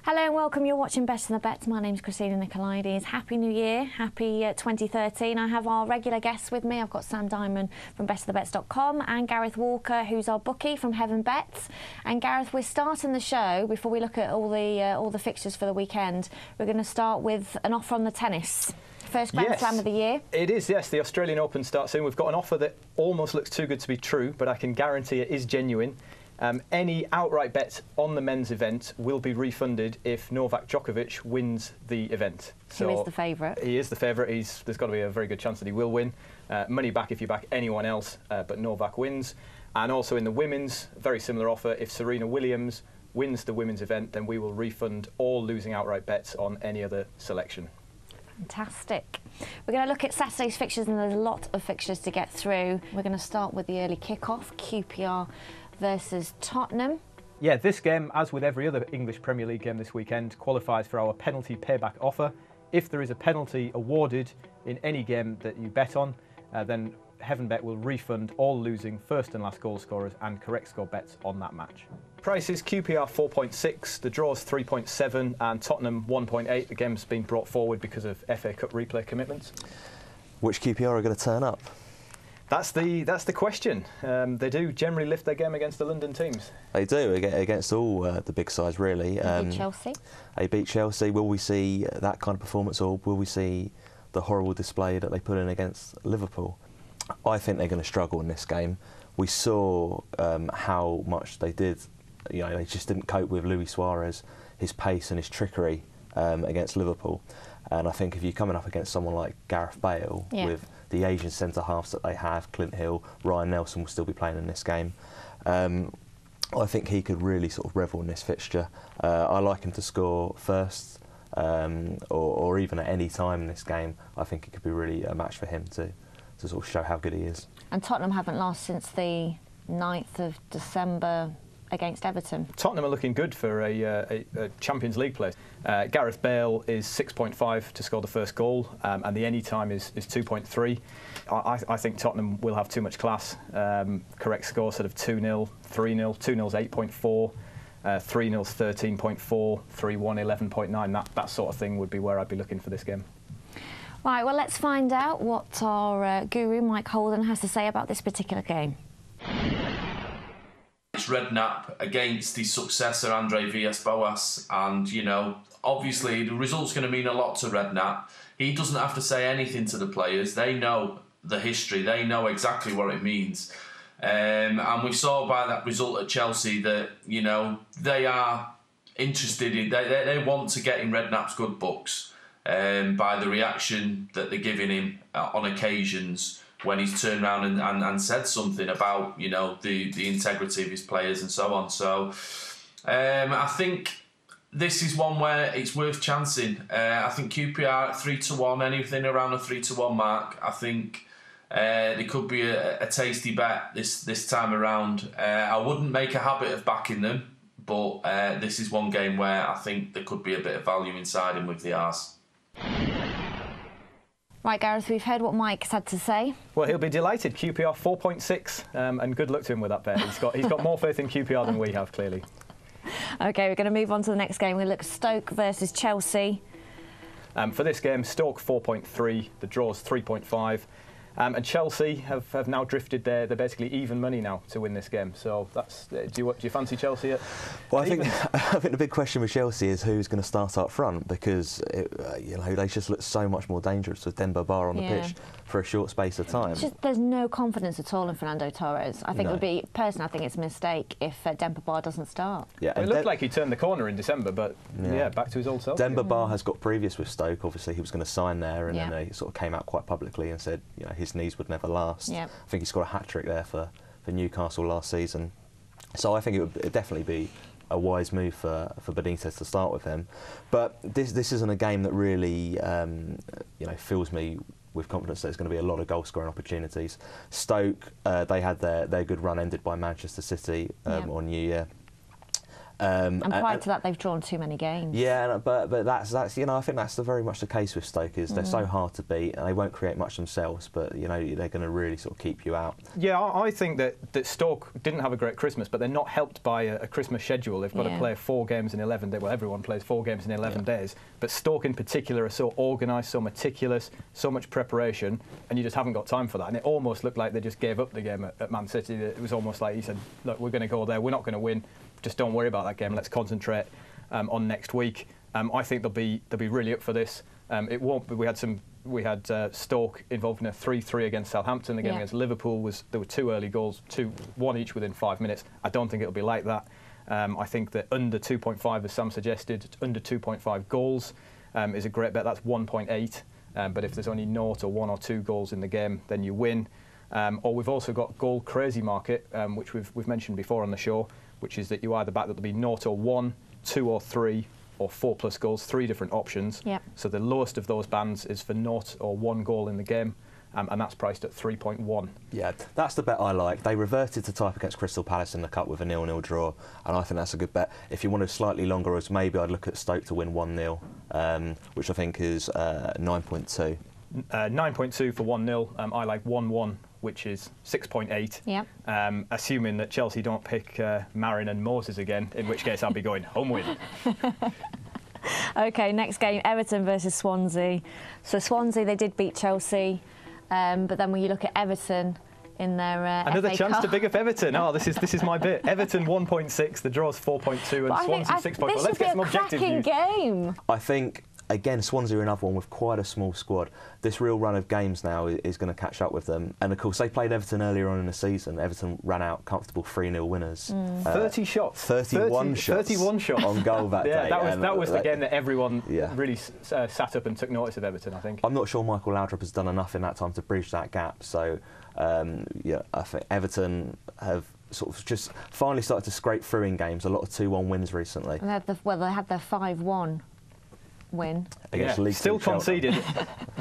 Hello and welcome. You're watching Better Than the Bets. My name's Christina Nicolaides. Happy New Year. Happy 2013. I have our regular guests with me. I've got Sam Diamond from betterthebets.com and Gareth Walker, who's our bookie from Heaven Bets. And Gareth, we're starting the show, before we look at all the fixtures for the weekend, we're going to start with an offer on the tennis. First Grand Slam of the year. It is, yes. The Australian Open starts soon. We've got an offer that almost looks too good to be true, but I can guarantee it is genuine. Any outright bet on the men's event will be refunded if Novak Djokovic wins the event. So who is the favourite? He is the favourite. There's got to be a very good chance that he will win. Money back if you back anyone else, but Novak wins. And also in the women's, very similar offer. If Serena Williams wins the women's event, then we will refund all losing outright bets on any other selection. Fantastic. We're going to look at Saturday's fixtures, and there's a lot of fixtures to get through. We're going to start with the early kick-off, QPR versus Tottenham. Yeah, this game, as with every other English Premier League game this weekend, qualifies for our penalty payback offer. If there is a penalty awarded in any game that you bet on, then HeavenBet will refund all losing first and last goal scorers and correct score bets on that match. Prices: QPR 4.6, the draw's 3.7 and Tottenham 1.8. The game's been brought forward because of FA Cup replay commitments. Which QPR are going to turn up? That's the question. They do generally lift their game against the London teams. They do, against all the big sides, really. They beat Chelsea. They beat Chelsea. Will we see that kind of performance, or will we see the horrible display that they put in against Liverpool? I think they're going to struggle in this game. We saw how much they did. You know, they just didn't cope with Luis Suarez, his pace and his trickery against Liverpool. And I think if you're coming up against someone like Gareth Bale, with the Asian centre-halves that they have, Clint Hill, Ryan Nelson will still be playing in this game. I think he could really sort of revel in this fixture. I like him to score first, or even at any time in this game. I think it could be really a match for him to sort of show how good he is. And Tottenham haven't lost since the 9th of December against Everton. Tottenham are looking good for a Champions League place. Gareth Bale is 6.5 to score the first goal, and the any time is 2.3. I think Tottenham will have too much class. Correct score sort of 2-0, 3-0, 2-0's 8.4, 3-0's 13.4, 3-1 11.9. That sort of thing would be where I'd be looking for this game. Right, well, let's find out what our guru Mike Holden has to say about this particular game. It's Redknapp against his successor Andre Villas-Boas, and you know, obviously the result's going to mean a lot to Redknapp. He doesn't have to say anything to the players. They know the history. They know exactly what it means. And we saw by that result at Chelsea that, you know, they are interested in, they want to get in Redknapp's good books by the reaction that they're giving him on occasions when he's turned around and said something about, you know, the integrity of his players and so on. So I think this is one where it's worth chancing. I think QPR 3-1, anything around a 3-1 mark. I think there could be a tasty bet this time around. I wouldn't make a habit of backing them, but this is one game where I think there could be a bit of value inside him with the arse. Right, Gareth, we've heard what Mike's had to say. Well, he'll be delighted. QPR 4.6, and good luck to him with that bet. He's got more faith in QPR than we have, clearly. OK, we're going to move on to the next game. We'll look at Stoke versus Chelsea. For this game, Stoke 4.3, the draw's 3.5. And Chelsea have now drifted they're basically even money now to win this game. So that's do you fancy Chelsea at? Well, I think the big question with Chelsea is who's going to start up front, because you know, they just look so much more dangerous with Demba Ba on the pitch for a short space of time. There's no confidence at all in Fernando Torres. I think it would be, personally, I think it's a mistake if Demba Ba doesn't start. Yeah, well, it looked like he turned the corner in December, but back to his old self. Demba Ba has got previous with Stoke. Obviously, he was going to sign there, and then he sort of came out quite publicly and said, you know, his knees would never last. I think he scored a hat-trick there for Newcastle last season. So I think it would definitely be a wise move for Benitez to start with him. But this isn't a game that really you know, fills me with confidence that there's going to be a lot of goal-scoring opportunities. Stoke, they had their good run ended by Manchester City on New Year. And prior to that, they've drawn too many games. Yeah, but that's you know, I think that's very much the case with Stoke. Is they're so hard to beat and they won't create much themselves, but you know they're going to really sort of keep you out. Yeah, I think that Stoke didn't have a great Christmas, but they're not helped by a Christmas schedule. They've got to play 4 games in 11 days. Well, everyone plays 4 games in 11 days, but Stoke in particular are so organised, so meticulous, so much preparation, and you just haven't got time for that. And it almost looked like they just gave up the game at Man City. It was almost like he said, "Look, we're going to go there. We're not going to win. Just don't worry about that game. Let's concentrate on next week." I think they'll be really up for this. It won't. But we had Stoke involved in a 3-3 against Southampton. The game against Liverpool there were 2 early goals, 1 each within 5 minutes. I don't think it'll be like that. I think that under 2.5, as Sam suggested, under 2.5 goals is a great bet. That's 1.8. But if there's only 0 or 1 or 2 goals in the game, then you win. Or we've also got Goal Crazy Market, which we've mentioned before on the show, which is that you either back that there'll be 0 or 1, 2 or 3, or 4+ goals, 3 different options. Yep. So the lowest of those bands is for 0 or 1 goal in the game, and that's priced at 3.1. Yeah, that's the bet I like. They reverted to type against Crystal Palace in the Cup with a 0-0 draw, and I think that's a good bet. If you wanted slightly longer odds, maybe I'd look at Stoke to win 1-0, which I think is 9.2. 9.2 for 1-0. I like 1-1, which is 6.8. Yep. Assuming that Chelsea don't pick Marin and Moses again, in which case I'll be going home win. OK, next game, Everton versus Swansea. So Swansea, they did beat Chelsea, but then when you look at Everton in their another FA chance Cup. to big up Everton. Oh, this is my bit. Everton 1.6, the draw's 4.2, and Swansea 6.4. Let's get some objective views. This would be a cracking game. I think, again, Swansea are another one with quite a small squad. This real run of games now is going to catch up with them. And of course, they played Everton earlier on in the season. Everton ran out comfortable 3-0 winners. 30 shots. 31 shots. 31 shots on goal that day. That was the game that everyone really sat up and took notice of Everton, I think. I'm not sure Michael Laudrup has done enough in that time to bridge that gap. So, I think Everton have sort of just finally started to scrape through in games. A lot of 2-1 wins recently. And they had their 5-1 win. Against Leeds still and Shelton. conceded.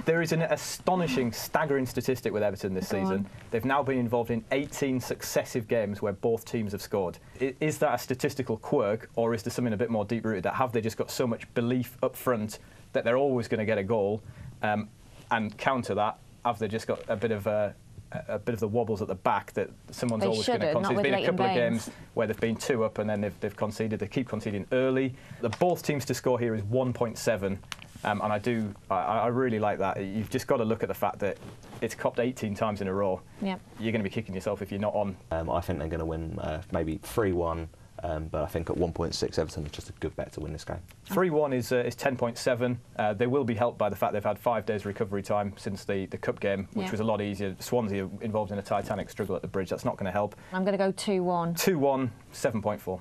There is an astonishing, staggering statistic with Everton this season. They've now been involved in 18 successive games where both teams have scored. Is that a statistical quirk, or is there something a bit more deep-rooted? That have they just got so much belief up front that they're always going to get a goal, and counter that, have they just got a bit of the wobbles at the back that someone's always going to concede? There's been a couple of games where they've been 2 up and then they've conceded. They keep conceding early. Both teams to score here is 1.7, and I really like that. You've just got to look at the fact that it's copped 18 times in a row. Yep. You're going to be kicking yourself if you're not on. I think they're going to win maybe 3-1. But I think at 1.6, Everton is just a good bet to win this game. 3-1 is 10.7. They will be helped by the fact they've had 5 days recovery time since the Cup game, which was a lot easier. Swansea are involved in a titanic struggle at the Bridge. That's not going to help. I'm going to go 2-1. 2-1, 7.4.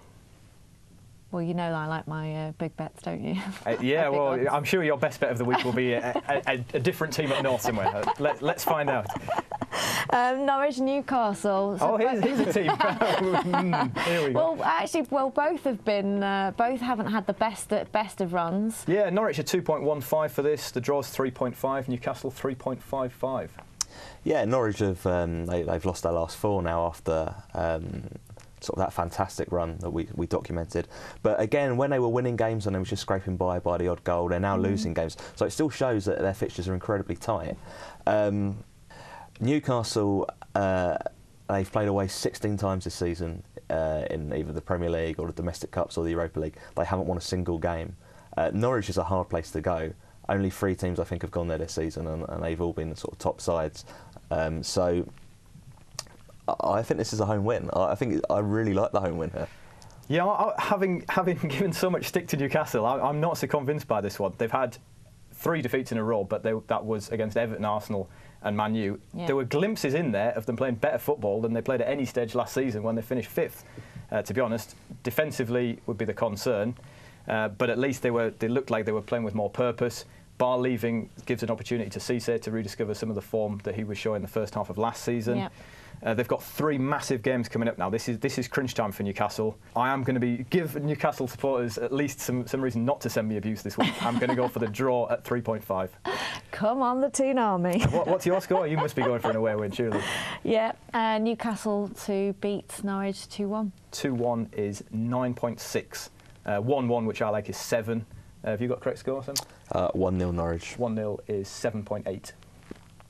Well, you know I like my big bets, don't you? Well, I'm sure your best bet of the week will be a different team up north somewhere. Let's find out. Norwich, Newcastle. So here's a team. Here we go. Well, actually, both have been. Both haven't had the best of runs. Yeah, Norwich are 2.15 for this. The draw's 3.5. Newcastle 3.55. Yeah, Norwich have they've lost their last 4 now after sort of that fantastic run that we documented. But again, when they were winning games and they were just scraping by the odd goal, they're now losing games. So it still shows that their fixtures are incredibly tight. Newcastle, they've played away 16 times this season in either the Premier League or the domestic cups or the Europa League. They haven't won a single game. Norwich is a hard place to go. Only 3 teams, I think, have gone there this season, and they've all been the sort of top sides. So I think this is a home win. I really like the home win here. Yeah, having given so much stick to Newcastle, I'm not so convinced by this one. They've had 3 defeats in a row, but that was against Everton, Arsenal and Man U. Yeah. There were glimpses in there of them playing better football than they played at any stage last season when they finished 5th. To be honest, defensively would be the concern, but at least they looked like they were playing with more purpose. Bar leaving gives an opportunity to Cisse to rediscover some of the form that he was showing the first half of last season. Yep. They've got 3 massive games coming up now. This is crunch time for Newcastle. I am going to give Newcastle supporters at least some reason not to send me abuse this week. I'm going to go for the draw at 3.5. Come on, the Toon Army. What's your score? You must be going for an away win, surely. Yeah, Newcastle to beat Norwich 2-1. 2-1 is 9.6. 1-1, which I like, is 7. Have you got correct score, Sam? 1-0 Norwich. 1-0 is 7.8.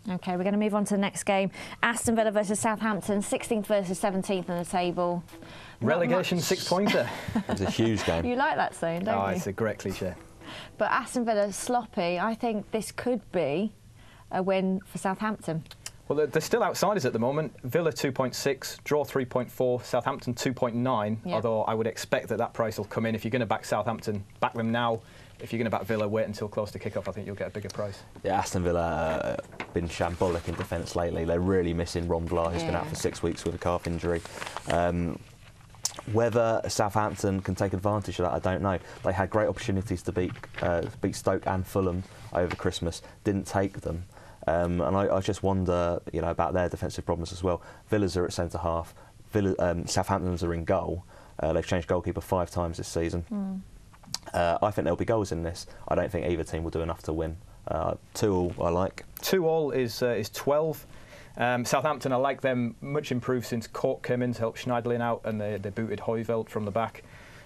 OK, we're going to move on to the next game. Aston Villa versus Southampton, 16th versus 17th on the table. Relegation 6-pointer. It's a huge game. You like that saying, don't you? It's a great cliche. But Aston Villa sloppy. I think this could be a win for Southampton. Well, they're still outsiders at the moment. Villa 2.6, draw 3.4, Southampton 2.9. Yep. Although I would expect that price will come in. If you're going to back Southampton, back them now. If you're going to back Villa, wait until close to kick-off. I think you'll get a bigger price. Yeah, Aston Villa been shambolic in defence lately. They're really missing Ron Vlaar, who's been out for 6 weeks with a calf injury. Whether Southampton can take advantage of that, I don't know. They had great opportunities to beat Stoke and Fulham over Christmas, didn't take them. And I just wonder, about their defensive problems as well. Villa's are at centre half. Southampton's are in goal. They've changed goalkeeper 5 times this season. I think there'll be goals in this. I don't think either team will do enough to win. 2-2 I like. 2-2 is 12. Southampton, I like them, much improved since Cork came in to help Schneiderlin out, and they booted Højveldt from the back.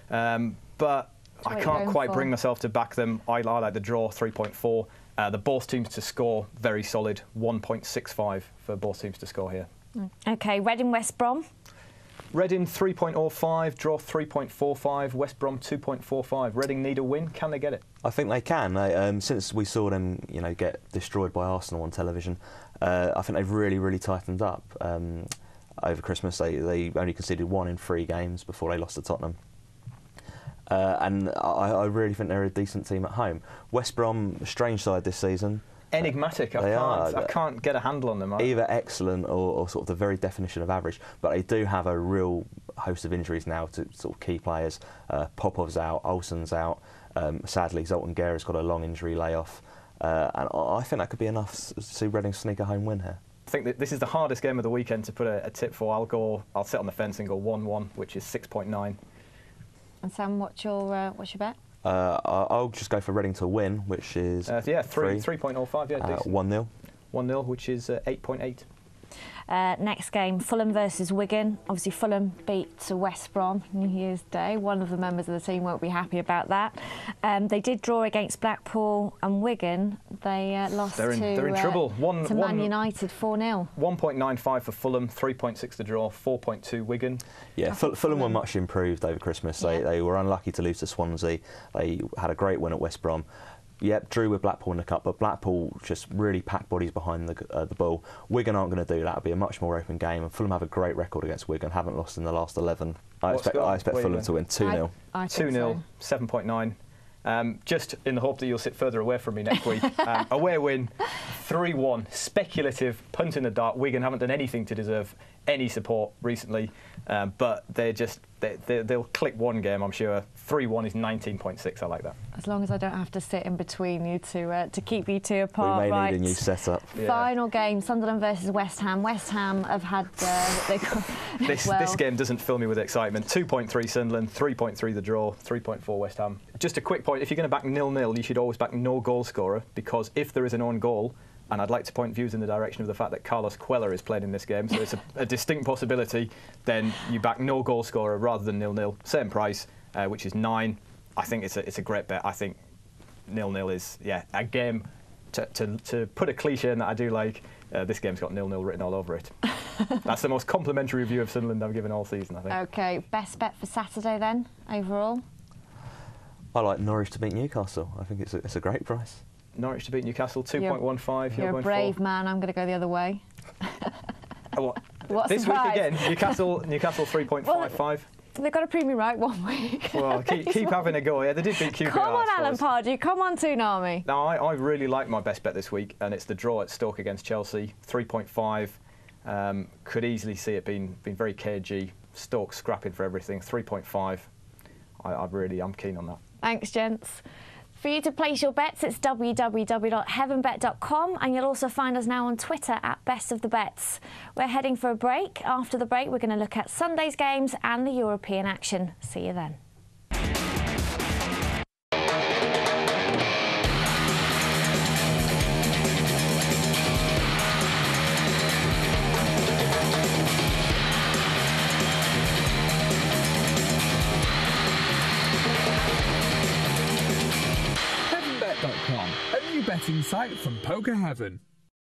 But I can't quite bring myself to back them. I like the draw, 3.4. The both teams to score, very solid, 1.65 for both teams to score here. OK, Reading West Brom. Reading 3.05, draw 3.45, West Brom 2.45. Reading need a win. Can they get it? I think they can. Since we saw them, get destroyed by Arsenal on television, I think they've really tightened up. Over Christmas, they only conceded 1 in 3 games before they lost to Tottenham. And I really think they're a decent team at home. West Brom, strange side this season. Enigmatic. I can't get a handle on them. Either excellent or sort of the very definition of average. But they do have a real host of injuries now to sort of key players. Popov's out, Olsen's out. Sadly, Zoltan Guerra's got a long injury layoff. And I think that could be enough to see Reading sneak a home win here. I think that this is the hardest game of the weekend to put a tip for. I'll sit on the fence and go 1-1, which is 6.9. And Sam, what's your bet? I'll just go for Reading to win, which is 3.05. Yeah, 1-0. 1-0, which is 8.8. Next game, Fulham versus Wigan. Obviously, Fulham beat West Brom New Year's Day. One of the members of the team won't be happy about that. They did draw against Blackpool, and Wigan, they lost they're in trouble. to Man United 4-0. 1.95 for Fulham, 3.6 to draw, 4.2 Wigan. Yeah, Fulham were much improved over Christmas. They were unlucky to lose to Swansea. They had a great win at West Brom. Yep, drew with Blackpool in the cup, but Blackpool just really packed bodies behind the ball. Wigan aren't going to do that. It'll be a much more open game, and Fulham have a great record against Wigan, haven't lost in the last 11. I expect Fulham to win 2-0. 2-0, 7.9. Just in the hope that you'll sit further away from me next week. Away win, 3-1. Speculative, punt in the dark. Wigan haven't done anything to deserve any support recently, but they'll click one game, I'm sure. 3-1 is 19.6. I like that. As long as I don't have to sit in between you to keep you two apart. We may need a new setup. Yeah. Final game, Sunderland versus West Ham. West Ham have had this game doesn't fill me with excitement. 2.3 Sunderland, 3.3 the draw, 3.4 West Ham. Just a quick point: if you're going to back 0-0, you should always back no goal scorer, because if there is an own goal. And I'd like to point views in the direction of the fact that Carlos Cuellar is playing in this game, so it's a distinct possibility. Then you back no goal scorer rather than 0-0. Same price, which is 9. I think it's a great bet. I think 0-0 is a game to put a cliche in that I do like. This game's got 0-0 written all over it. That's the most complimentary review of Sunderland I've given all season, I think. OK, best bet for Saturday then, overall? I like Norwich to beat Newcastle. I think it's a great price. Norwich to beat Newcastle, 2.15. You're a brave man. I'm going to go the other way. What? This week again, Newcastle 3.55. Well, they've got to prove me right one week. Well, keep having a go. Yeah, they did beat QPR. Come on, Alan Pardew. Come on, Toon Army. No, I really like my best bet this week, and it's the draw at Stoke against Chelsea, 3.5. Could easily see it being very cagey. Stoke scrapping for everything, 3.5. I'm keen on that. Thanks, gents. For you to place your bets, it's www.heavenbet.com, and you'll also find us now on Twitter at Best of the Bets. We're heading for a break. After the break, we're going to look at Sunday's games and the European action. See you then. betting site from Poker Heaven.